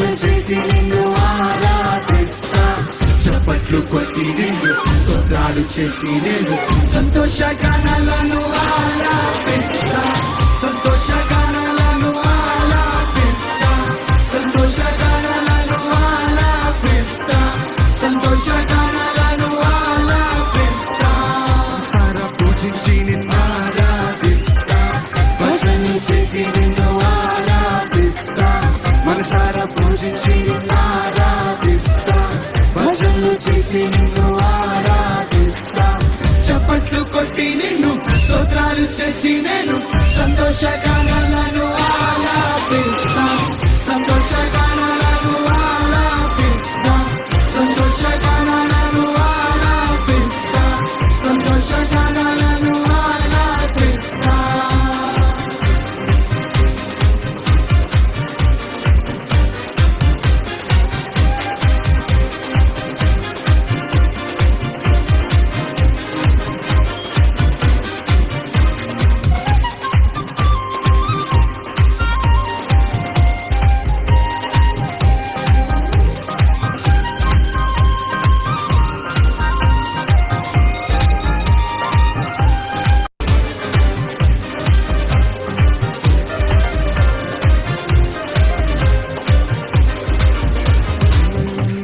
భజనలు చేసి నిన్ను ఆరాధిస్తా. చప్పట్లు కొట్టి నిన్ను స్తోత్రాలు చేసి నేను సంతోష గానాలను ఆలాపిస్తా. సంతోష గానాలను ఆలాపిస్తా. సంతోష గానాలను ఆలాపిస్తా. సంతోష గానాలను ఆలాపిస్తా. సారా పూజించి నిన్ను ఆరాధిస్తా. భజనలు చేసి నిన్ను ఆరాధిస్తా. మనసారా పూజించి నిన్ను ఆరాధిస్తా. భజనలు చేసి నిన్ను ఆరాధిస్తా. చప్పట్లు కొట్టి నిన్ను స్తోత్రాలు చేసి నేను సంతోష గానాలను ఆలాపిస్తా. సంతోష గానాలను ఆలాపిస్తా. సంతోష గానాలను ఆలాపిస్తా. సంతోష గానాలను ఆలాపిస్తా.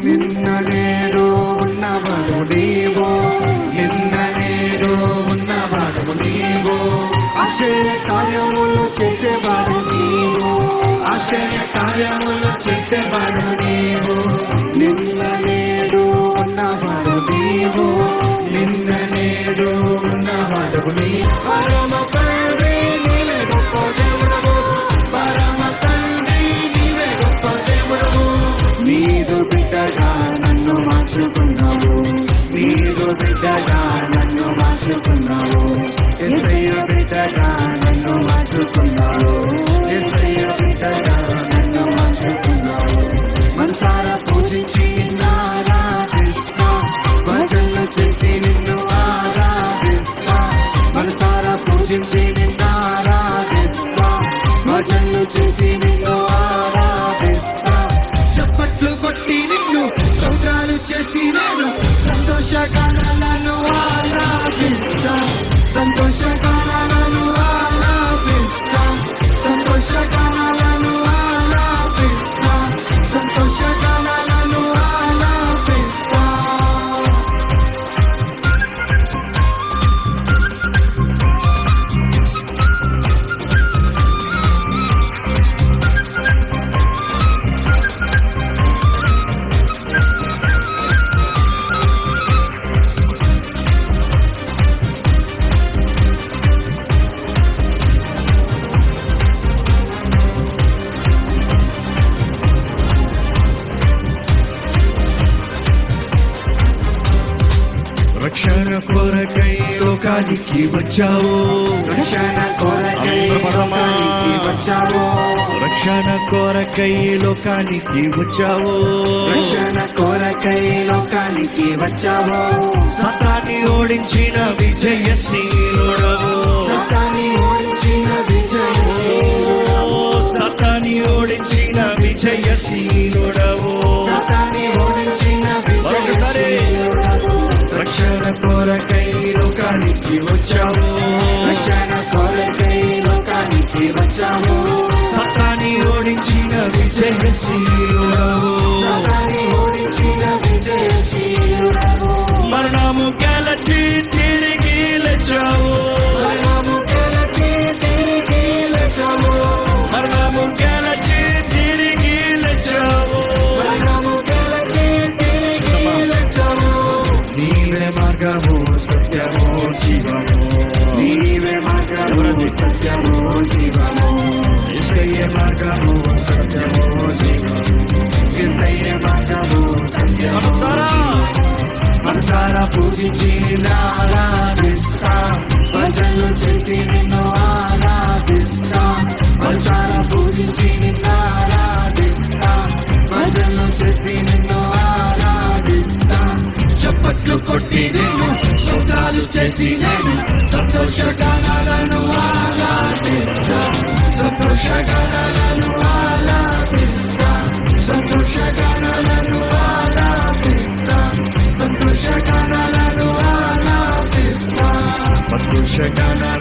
నిన్న నేడు ఉన్నవాడు నీవు. నిన్న నేడు ఉన్నవాడు నీవు. ఆశ్చర్య కార్యములు చేసేవాడు నీవు. ఆశ్చర్య కార్యములు చేసేవాడు నీవు. నిన్న నేడు ఉన్నవాడు నీవు. నిన్న నేడు ఉన్నవాడు నీవు. పరమ తండ్రి నీవే గొప్ప దేవుడవు. పరమ తండ్రి నీవే గొప్ప దేవుడవు. నీదు బిడ్డగా నన్ను మార్చుకున్నావు. నీదు బిడ్డగా నన్ను మార్చుకున్నావు. యేసయ్య బిడ్డగా నన్ను మార్చుకున్నావు. యేసయ్య బిడ్డగా నన్ను మార్చుకున్నావు. మనసారా పూజించి నిన్ను ఆరాధిస్తా. భజనలు చేసి నిన్ను ఆరాధిస్తా. మనసారా పూజించి నిన్ను ఆరాధిస్తా. భజనలు చేసి నిన్ను ఆరాధిస్తా. చప్పట్లు కొట్టి నిన్ను స్తోత్రాలు చేసి నేను సంతోష గానాలను ఆలాపిస్తా. సంతోష గానాలను ఆలాపిస్తా. సంతోష గానాలను ఆలాపిస్తా. సంతోష గానాలను ఆలాపిస్తా. రక్షణ కొరకై లోకానికి వచ్చావు. రక్షణ కొరకై లోకానికి వచ్చావు. రక్షణ కొరకై లోకానికి వచ్చావు. రక్షణ కొరకై లోకానికి వచ్చావు. సతాన్ని ఓడించిన విజయశీలుడవు. సతాన్ని ఓడించిన విజయశీలుడవు. సతాన్ని ఓడించిన విజయశీలుడవు. సతాన్ని ఓడించిన విజయశీలుడవు. రక్షణ కొరకై లోకానికి వచ్చావు. రక్షణ కొరకై లోకానికి వచ్చావు. సతాన్ని ఓడించిన విజయశీలుడవు. సతాన్ని ఓడించిన విజయశీలుడవు. మరణము గెలచి తిరిగి లేచావు. మరణము గెలచి తిరిగి లేచావు. మరణము గెలచి తిరిగి లేచావు. మరణము గెలచి తిరిగి లేచావు. నీవే మార్గము సత్యము జీవము. నీవే మార్గము సత్యము జీవము. యేసయ్య మార్గము సత్యము జీవము. యేసయ్య మార్గము సత్యము జీవము. మనసారా పూజించి నిన్ను ఆరాధిస్తా. భజనలు చేసి నిన్ను ఆరాధిస్తా. మనసారా పూజించి నిన్ను ఆరాధిస్తా. భజనలు చేసి నిన్ను ఆరాధిస్తా. చప్పట్లు కొట్టి నేను స్తోత్రాలు చేసి నేను సంతోష గానాలను ఆలాపిస్తా. సంతోష గానాలను ఆలాపిస్తా. సంతోష రక్షణ